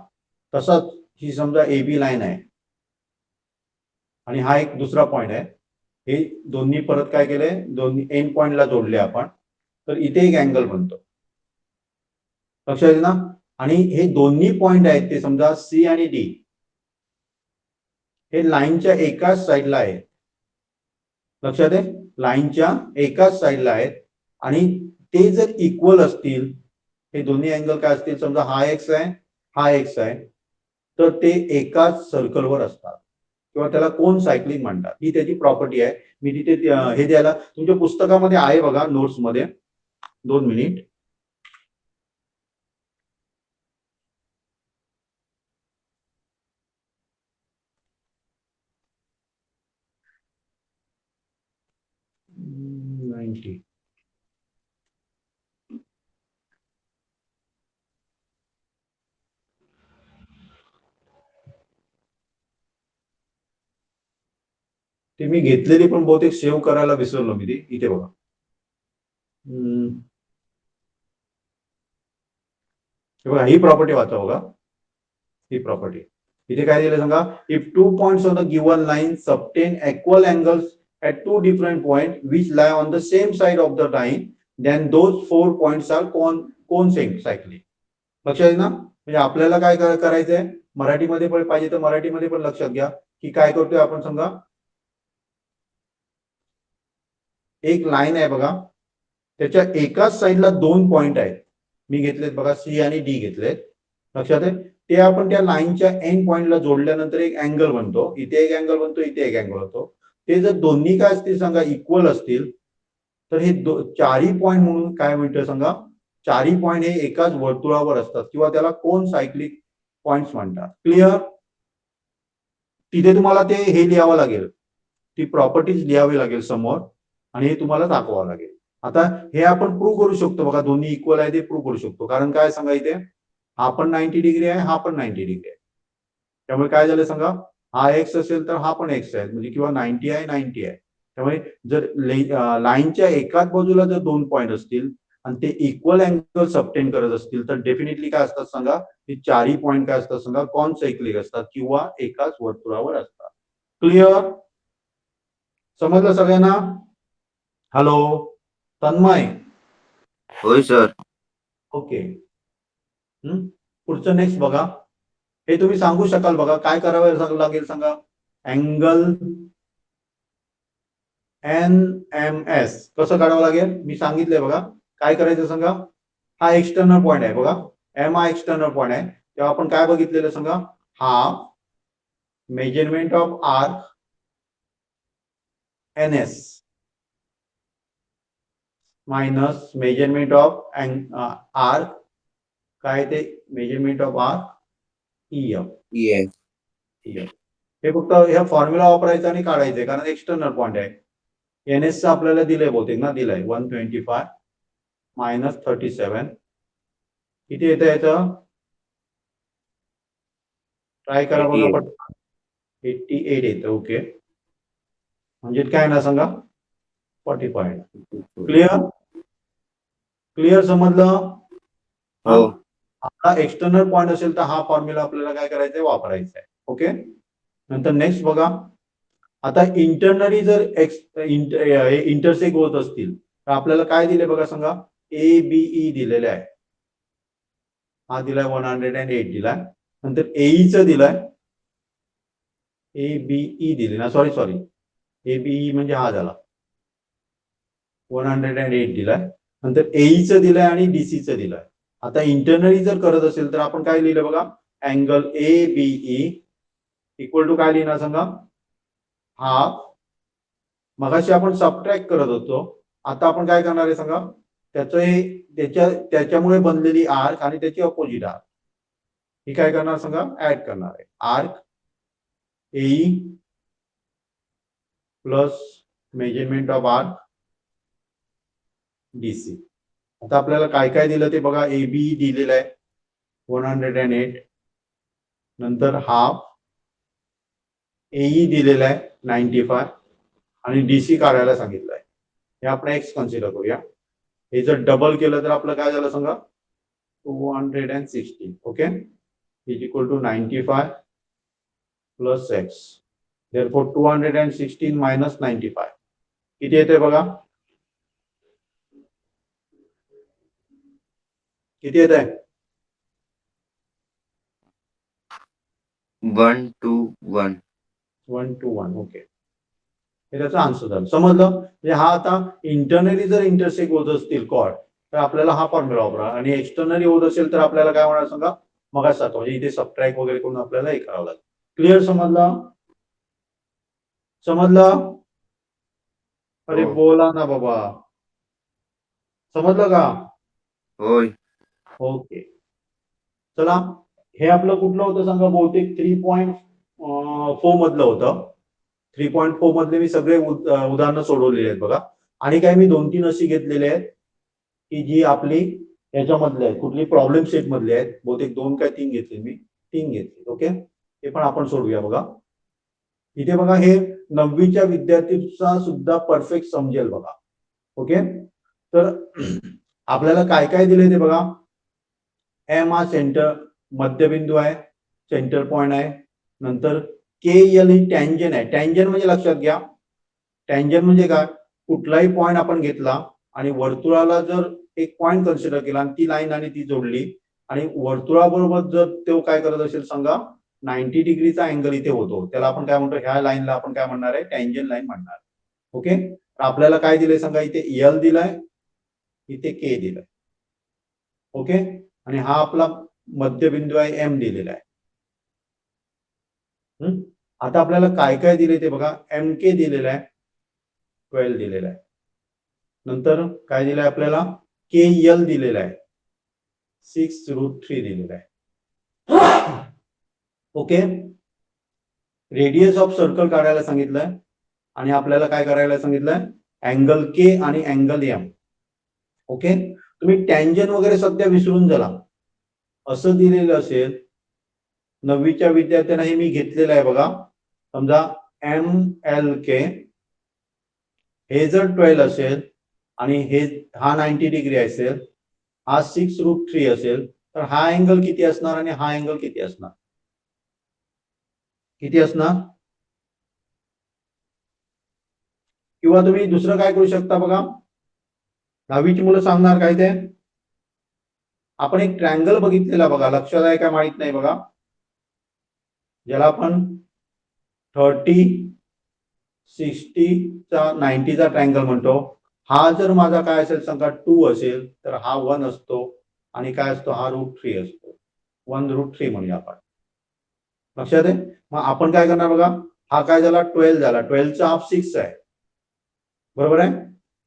तसाच ही समजा AB लाईन आहे आणि हा एक दुसरा पॉइंट आहे. हे दोन्ही परत काय केले? दोन्ही एंड पॉइंटला जोडले आपण, तर इथे एक अँगल बनतो. लक्षात येईल ना? आणि हे दोन्ही पॉइंट आहेत ते समजा C आणि D हे लाईनच्या एकाच साईडला आहेत. लक्षात आहे? लाईनच्या एकाच साईडला आहेत आणि ते जर इक्वल असतील, हे दोन्ही अँगल काय असतील? समजा हा एक्स आहे, हा एक्स आहे, तर ते एकाच सर्कलवर असतात किंवा त्याला कोन सायक्लिक म्हणतात. ही त्याची प्रॉपर्टी आहे. मी तिथे हे द्यायला तुमच्या पुस्तकामध्ये आहे बघा, नोट्स मध्ये. 2 मिनिट. ते मी घेतलेली पण बहुतेक सेव्ह करायला विसरलो मी ती. इथे बघा. हे बघा, ही प्रॉपर्टी वाचा बघा. ही प्रॉपर्टी इथे काय दिलं सांगा, if 2 points on the given line subtend equal angles at 2 different points which lie on the same side of the line, then those 4 points are concentrically. लक्षात येईल ना? म्हणजे आपल्याला काय करायचंय, मराठीमध्ये पण पाहिजे तर मराठीमध्ये पण लक्षात घ्या की काय करतोय आपण. सांगा, एक लाईन आहे बघा, त्याच्या एकाच साईडला 2 पॉइंट आहेत. मी घेतलेत बघा, सी आणि डी घेतलेत. लक्षात आहे, ते आपण त्या लाईनच्या एंड पॉइंटला जोडल्यानंतर एक अँगल बनतो. इथे एक अँगल बनतो, इथे एक अँगल होतो. ते जर दोन्ही काय असतील सांगा, इक्वल असतील, तर हे चारही पॉइंट म्हणून काय म्हणतो सांगा, चारही पॉइंट हे एकाच वर्तुळावर असतात किंवा त्याला कोन सायक्लिक पॉइंट्स म्हणतात. क्लिअर? तिथे तुम्हाला ते हे लिहावं लागेल, ती प्रॉपर्टीज लिहावी लागेल समोर आणि हे तुम्हाला दाखवावं लागेल. आता हे आपण प्रूव्ह करू शकतो बघा, दोन्ही इक्वल आहे ते प्रूव्ह करू शकतो. कारण काय सांगा, इथे हा पण 90 डिग्री आहे, हा पण 90 डिग्री आहे. त्यामुळे काय झालं सांगा, हा एक्स असेल तर हा पण एक्स आहे, म्हणजे किंवा 90 आहे 90 आहे. त्यामुळे जर लाईनच्या एकाच बाजूला जर 2 पॉइंट असतील आणि ते इक्वल अँगल सबटेन करत असतील तर डेफिनेटली काय असतात सांगा, हे चारही पॉइंट काय असतात सांगा, कॉन्सायक्लिक असतात किंवा एकाच वर्तुळावर असतात. क्लिअर? समजलं सगळ्यांना? हॅलो तन्मय? होय सर. ओके. पुढचं नेक्स्ट बघा, हे तुम्ही सांगू शकाल बघा, काय करावं लागेल सांगा. अँगल NMS कसं काढावं लागेल, मी सांगितलंय बघा. काय करायचं सांगा, हा एक्सटर्नल पॉइंट आहे बघा, एम हा एक्सटर्नल पॉइंट आहे. तेव्हा आपण काय बघितलेलं सांगा, हा measurement of arc NS minus measurement of arc, काय ते measurement of arc EF. Yes. हे फक्त ह्या फॉर्म्युला वापरायचा आणि काढायचंय, कारण एक्सटर्नल पॉइंट आहे. NS आपल्याला दिलंय बहुतेक ना, दिलंय 125 मायनस 37. किती येतं याचं, ट्राय करा बघा 88. पटकन. 88 येतं. ओके, म्हणजे काय ना सांगा, 45. क्लिअर? क्लिअर? समजलं? हो. हा एक्सटर्नल पॉइंट असेल तर हा फॉर्म्युला आपल्याला काय करायचंय, वापरायचा आहे. ओके, नंतर नेक्स्ट बघा. आता इंटरनली जर इंटरसेक्ट होत असतील तर आपल्याला काय दिले बघा सांगा, ABE दिलेले आहे. हा दिलाय 108 दिलाय. नंतर AE दिलाय, ABE दिले ना, सॉरी ABE म्हणजे हा झाला 108 दिलाय. नंतर AE दिलाय आणि DC दिलाय. आता इंटरनली जर करत असेल तर आपण काय लिहिलं बघा, अँगल ABE इक्वल टू काय लिहिणार सांगा, हाफ. मगाशी आपण सबट्रॅक्ट करत होतो, आता आपण काय करणार आहे सांगा, त्याच्यामुळे बनलेली आर्क आणि त्याची अपोजिट आर्क ही काय करणार सांगा, ऍड करणार आहे. Arc AE plus measurement of arc DC. आता आपल्याला काय काय दिलं ते बघा, ABE दिलेलं आहे 108, नंतर हाफ, AE दिलेला आहे 95 आणि DC काढायला सांगितलंय. हे आपण एक्स कन्सिडर करूया. हे जर डबल केलं तर आपलं काय झालं सांगा, 216. Okay, is equal to 95 plus x. Therefore 216 minus 95 किती येते बघा, किती येत आहे, 121. 121. ओके, हे त्याचा आन्सर झालं. समजलं? म्हणजे हा आता इंटरनली जर इंटरसेक्ट होत असतील कॉर्ड तर आपल्याला हा फॉर्म्युला वापरा, आणि एक्सटर्नली होत असेल तर आपल्याला काय होणार सांगा, मग सारखं म्हणजे इथे सबट्रॅक्ट वगैरे करून आपल्याला हे करावं लागेल. क्लिअर? समजलं? समजलं? अरे हो. बोला ना बाबा, समजलं का? होय. ओके, चला. हे आपलं कुठलं होतं सांगा, बहुतेक 3.4 मधलं होतं. 3.4 मधले मी सगळे उदाहरणं सोडवलेली आहेत बघा. आणि काय मी 2-3 अशी घेतलेली आहेत की जी आपली याच्यामधले आहेत, कुठली प्रॉब्लेम सेट मधले आहेत. बहुतेक 2 काय 3 घेतले, मी 3 घेतले. ओके, हे पण आपण सोडूया बघा. इथे बघा, हे 9वीच्या विद्यार्थ्यांचा सुद्धा परफेक्ट समजेल बघा. ओके, तर आपल्याला काय काय दिले ते बघा. एम हा सेंटर मध्यबिंदू आहे, सेंटर पॉइंट आहे. नंतर के एल ही टँजन आहे. टँजन म्हणजे लक्षात घ्या, टँजन म्हणजे काय, कुठलाही पॉईंट आपण घेतला आणि वर्तुळाला जर एक पॉईंट कन्सिडर केला आणि ती लाईन आणि ती जोडली आणि वर्तुळाबरोबर जर तो काय करत असेल सांगा 90 डिग्रीचा अँगल इथे होतो, त्याला आपण काय म्हणतो, ह्या लाईनला आपण काय म्हणणार आहे, टँजन लाईन म्हणणार. ओके, आपल्याला काय दिलंय सांगा, इथे एल दिलाय, इथे के दिलाय. ओके, आणि हा आपला मध्यबिंदू आहे एम दिलेला आहे. आता आपल्याला काय काय दिले ते बघा, एम के दिलेला आहे 12 दिलेला आहे. नंतर काय दिलंय आपल्याला, के एल दिलेला आहे 6√3 दिलेला आहे. ओके, रेडियस ऑफ सर्कल काढायला सांगितलंय आणि आपल्याला काय करायला सांगितलंय, अँगल के आणि अँगल एम. ओके, तुम्ही टँजन वगैरे सध्या विसरून झाला. असं दिलेलं असेल, 9वीच्या विद्यार्थ्यांना हे मी घेतलेलं आहे बघा, समजा एम एल के हे जर 12 असेल आणि हे हा 90 डिग्री असेल, हा 6√3 असेल, तर हा अँगल किती असणार आणि हा अँगल किती असणार, किती असणार. किंवा तुम्ही दुसरं काय करू शकता बघा, 10वीची मुलं सांगणार काय ते, आपण एक ट्रँगल बघितलेला बघा, लक्षात आहे का माहित नाही बघा, ज्याला आपण 30, 60 चा 90 चा ट्रँगल म्हणतो. हा जर माझा काय असेल सांगा 2 असेल, तर हा 1 असतो आणि काय असतो, हा √3 असतो. 1√3 म्हणूया आपण, लक्षात आहे. मग आपण काय करणार बघा, हा काय झाला 12 झाला, 12चा हाफ 6 आहे, बरोबर आहे.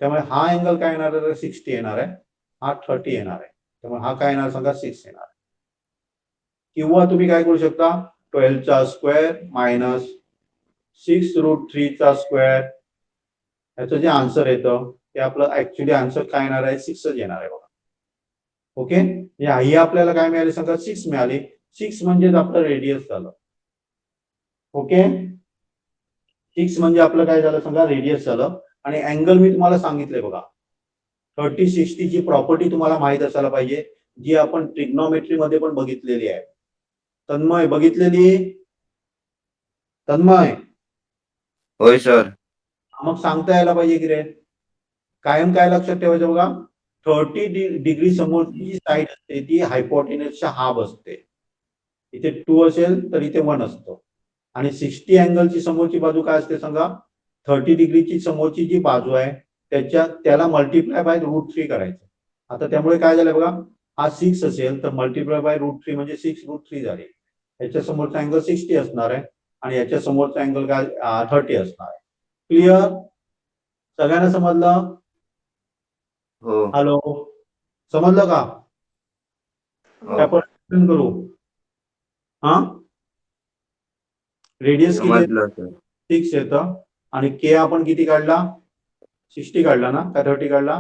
त्यामुळे हा अँगल काय येणार आहे, 60 येणार आहे, हा 30 येणार आहे, त्यामुळे हा काय येणार सांगा 6 येणार. किंवा तुम्ही काय करू शकता, 12चा स्क्वेअर मायनस 6√3 चा स्क्वेअर, याचं जे आन्सर येतं ते आपलं ऍक्च्युली आन्सर काय येणार आहे, 6च येणार आहे बघा. ओके, ही आपल्याला काय मिळाली सांगा, 6 मिळाली. 6 म्हणजेच आपलं रेडियस झालं. ओके, 6 म्हणजे आपलं काय झालं सांगा, रेडियस झालं. आणि अँगल मी तुम्हाला सांगितलंय बघा, 30-60 ची प्रॉपर्टी तुम्हाला माहित असायला पाहिजे, जी आपण ट्रिग्नोमेट्री मध्ये पण बघितलेली आहे. तन्मय बघितलेली, तन्मय होय सर. मग सांगता यायला पाहिजे की रे, कायम काय लक्षात ठेवायचं बघा, 30 डिग्री समोरची जी साईड असते ती हायपोटेनसच्या हाफ असते. इथे 2 असेल तर इथे 1 असतो. आणि 60 अँगलची समोरची बाजू काय असते सांगा, 30 डिग्रीची समोरची जी बाजू आहे त्याला मल्टिप्लाय बाय √3 करायचं. आता त्यामुळे काय झालं बघा, हा 6 असेल तर मल्टिप्लाय बाय √3 म्हणजे 6√3 झाले. याच्या समोरचा अँगल 60 असणार आहे आणि याच्या समोरचा अँगल काय 30 असणार आहे. क्लिअर, सगळ्यांना समजलं. हो. हॅलो, समजलं का, हो. आपण करू. हा, रेडियस किती, समजलं सर. 6 येतं आणि के आपण किती काढला, 60 काढला ना, का 30 काढला,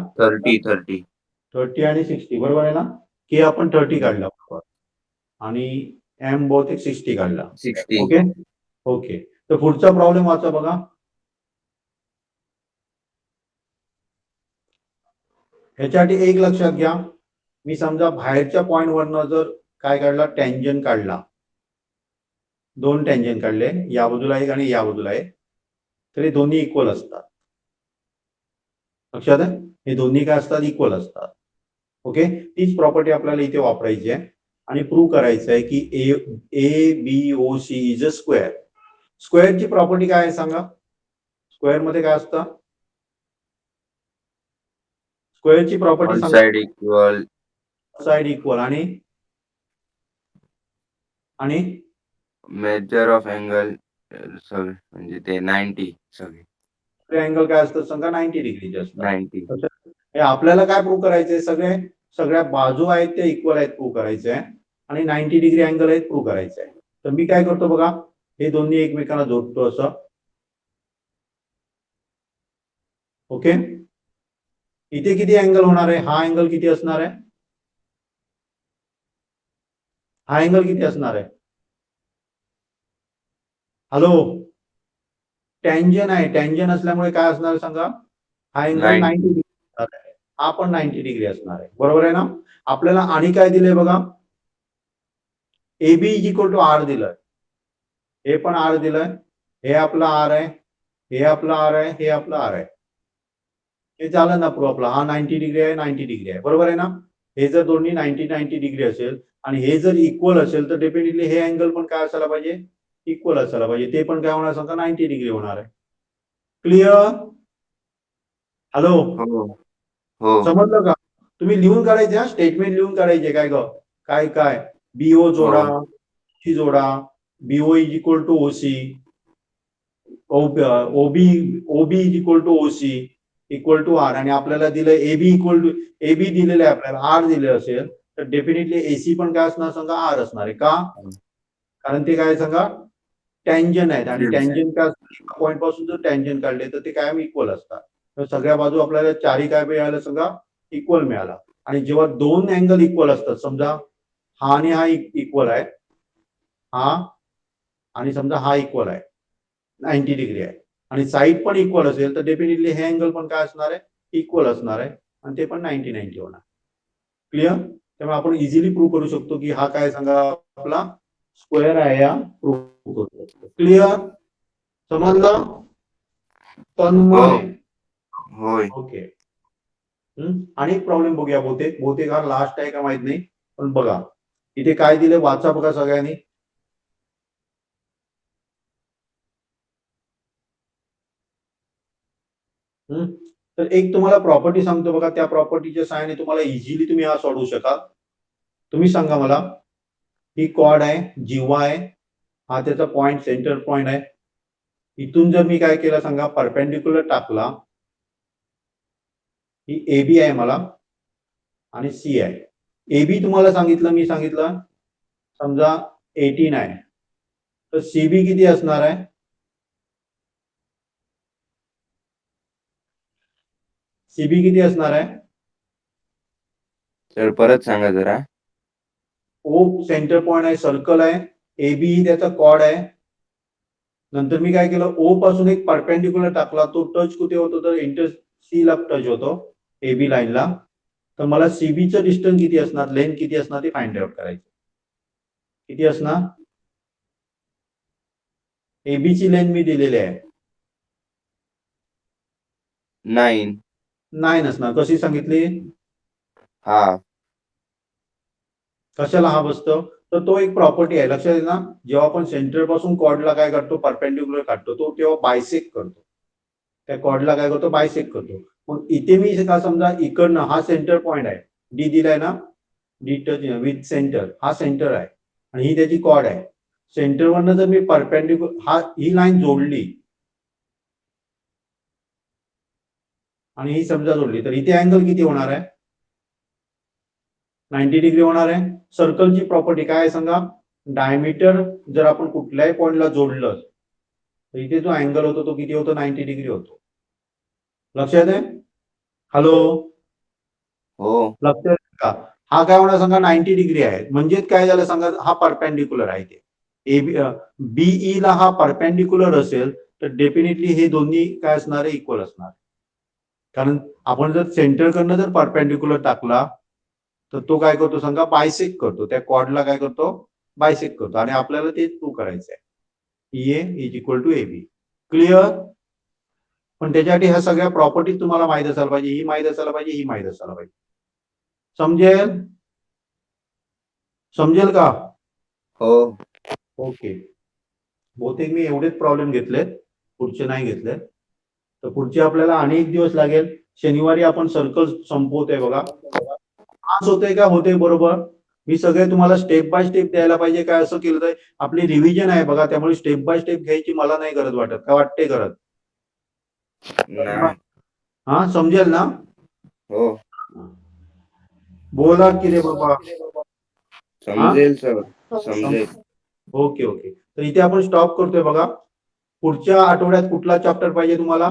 30 आणि 60 बरोबर आहे ना. के आपण 30 काढला बरोबर आणि एम बहुतेक 60 काढला. 60. ओके ओके, तर पुढचा प्रॉब्लेम वाचा बघा. ह्याच्यासाठी एक लक्षात घ्या, मी समजा बाहेरच्या पॉइंट वरनं जर काय काढला, टँजन काढला, 2 टँजन काढले, या बाजूला एक आणि या बाजूला एक, तर हे दोन्ही इक्वल असतात. लक्षात आहे, हे दोन्ही काय असतात, इक्वल असतात. ओके, तीच प्रॉपर्टी आपल्याला इथे वापरायची आहे आणि प्रूव्ह करायचं आहे की A B O C is a square. स्क्वेअरची प्रॉपर्टी काय आहे सांगा, स्क्वेअर मध्ये काय असतं, स्क्वेअरची प्रॉपर्टी ऑल सांगा, साइड इक्वल, साइड इक्वल आणि आणि मेजर ऑफ अँगल सगळे म्हणजे ते 90 सगळे अँगल काय असतं सांगा, 90 डिग्रीचे असतात. 90. हे आपल्याला काय प्रूव्ह करायचंय, सगळ्या बाजू आहेत त्या इक्वल आहेत प्रूव्ह करायचे आहे आणि 90 डिग्री अँगल आहेत प्रूव्ह करायचे आहे. तर मी काय करतो बघा, हे दोन्ही एकमेकांना जोडतो असं. ओके, इथे किती अँगल होणार आहे, हा अँगल किती असणार आहे, हा अँगल किती असणार आहे, हॅलो, टँजन आहे, टँजन असल्यामुळे काय असणार आहे सांगा, हा अँगल 90 डिग्री असणार आहे, हा पण 90 डिग्री असणार आहे, बरोबर आहे ना. आपल्याला आणि काय दिलंय बघा, AB is equal to R दिलंय. हे पण आर दिलंय, हे आपला आर आहे, हे आपला आर आहे, हे आपला आर आहे. हे झालं ना प्रूफ आपला. हा 90 डिग्री आहे, 90 डिग्री आहे, बरोबर आहे ना. हे जर दोन्ही 90 डिग्री असेल आणि हे जर इक्वल असेल तर डेफिनेटली हे अँगल पण काय असायला पाहिजे, इक्वल असायला पाहिजे. ते पण काय होणार सांगा, 90 डिग्री होणार आहे. क्लिअर? हॅलो, हो हो समजलं का? तुम्ही लिहून काढायचे, हा स्टेटमेंट लिहून काढायचे. काय ग, काय काय बीओ जोडा, सी जोडा, BO is equal to OC, OB is equal to OC equal to R. आणि आपल्याला दिलं एबी इक्वल टू, एबी दिलेलं आहे आपल्याला, आर दिले असेल तर डेफिनेटली एसी पण काय असणार सांगा, आर असणार आहे. का? कारण ते काय सांगा, टँजन आहेत आणि टँजन काय पॉईंट पासून जर टँजन काढले तर ते कायम इक्वल असतात. तर सगळ्या बाजू आपल्याला चारही काय मिळालं सांगा, इक्वल मिळाला. आणि जेव्हा दोन अँगल इक्वल असतात, समजा हा आणि हा इक्वल आहे, हा आणि समजा हा इक्वल आहे, 90 डिग्री आहे आणि साईड पण इक्वल असेल तर डेफिनेटली हे अँगल पण काय असणार आहे, इक्वल असणार आहे आणि ते पण 90 होणार. क्लिअर? त्यामुळे आपण इझिली प्रूव्ह करू शकतो की हा काय सांगा आपला स्क्वेअर आहे, या प्रूव्ह करू शकतो. क्लिअर? समजलं? तन्मय. होय. ओके. आणि एक प्रॉब्लेम बघूया. बहुतेक हा लास्ट आहे का माहित नाही, पण बघा इथे काय दिले, वाचा बघा सगळ्यांनी. तर एक तुम्हाला प्रॉपर्टी सांगतो बघा, त्या प्रॉपर्टीच्या सहाय्याने तुम्हाला इझिली तुम्ही हा सोडवू शकाल. तुम्ही सांगा मला, ही कॉर्ड आहे, जीवा आहे, हा त्याचा पॉइंट, सेंटर पॉइंट आहे. इथून जर मी काय केलं सांगा, परपेंडिक्युलर टाकला, ही एबी आहे मला आणि सी आहे. एबी तुम्हाला सांगितलं, मी सांगितलं समजा 18 आहे, तर सीबी किती असणार आहे? सीबी किती असणार आहे? सर परत सांगा जरा. ओ सेंटर पॉइंट आहे, सर्कल आहे, एबी त्याचा कॉर्ड आहे. नंतर मी काय केलं, ओ पासून एक परपेंडिक्युलर टाकला, तो टच कुठे होतो तर इंटर सी ला टच होतो, एबी लाईनला. तर मला सीबीचं डिस्टन्स किती असणार, लेंथ किती असणार ते फाइंड आउट करायचं. किती असणार? एबी ची लेंथ मी दिलेली आहे 9 असणार. कशी सांगितली? हा कशाला हा बसतो, तर तो एक प्रॉपर्टी आहे, लक्षात येईल ना. जेव्हा आपण सेंटर पासून कॉर्डला काय करतो, परपेंडिक्युलर काढतो, तो तेव्हा बायसेक करतो, त्या कॉर्डला काय करतो, बायसेक करतो. मग इथे मी का समजा इकडनं, हा सेंटर पॉइंट आहे, डी दिलाय ना, डी टच विथ सेंटर, हा सेंटर आहे आणि ही त्याची कॉर्ड आहे. सेंटरवरनं जर मी परपेंडिक्युलर ही लाईन जोडली आणि ही समजा जोडली, तर इथे अँगल किती होणार आहे? 90 डिग्री होणार आहे. सर्कलची प्रॉपर्टी काय आहे सांगा, डायमीटर जर आपण कुठल्याही पॉइंटला जोडलं तर इथे जो अँगल होतो तो किती होतो, 90 डिग्री होतो. लक्षात आहे? हॅलो, हो लक्षात आहे का? हा काय होणार सांगा, 90 डिग्री आहे. म्हणजे काय झालं सांगा, हा परपेंडिक्युलर आहे. ते एबी बीई ला हा परपेंडिक्युलर असेल तर डेफिनेटली हे दोन्ही काय असणार आहे, इक्वल असणार. कारण आपण जर सेंटर कडनं जर परपेंडिक्युलर टाकला तर तो काय करतो सांगा, बायसेक करतो, त्या कॉर्डला काय करतो, बायसेक करतो. आणि आपल्याला ते प्रूव्ह करायचं आहे, A is equal to AB. Clear? पण त्याच्यासाठी ह्या सगळ्या प्रॉपर्टी तुम्हाला माहित असायला पाहिजे, ही माहित असायला पाहिजे, ही माहित असायला पाहिजे. समजेल? समजेल का? हो ओके. बहुतेक मी एवढेच प्रॉब्लेम घेतलेत, पुढचे नाही घेतले. तर पुढचे आपल्याला अनेक दिवस लागेल. शनिवारी आपण सर्कल संपवतोय बघा. आज होतंय का, होतंय बरोबर. मी सगळे तुम्हाला स्टेप बाय स्टेप द्यायला पाहिजे, काय असं केलं तर आपली रिव्हिजन आहे बघा, त्यामुळे स्टेप बाय स्टेप घ्यायची मला नाही गरज वाटत. काय वाटते गरज? नाही हा, समजेल ना? हो बोला की रे बाबा. समजेल सर, हो. समजेल. Okay okay. तर इथे आपण स्टॉप करतोय बघा. पुढच्या आठवड्यात कुठला चॅप्टर पाहिजे तुम्हाला?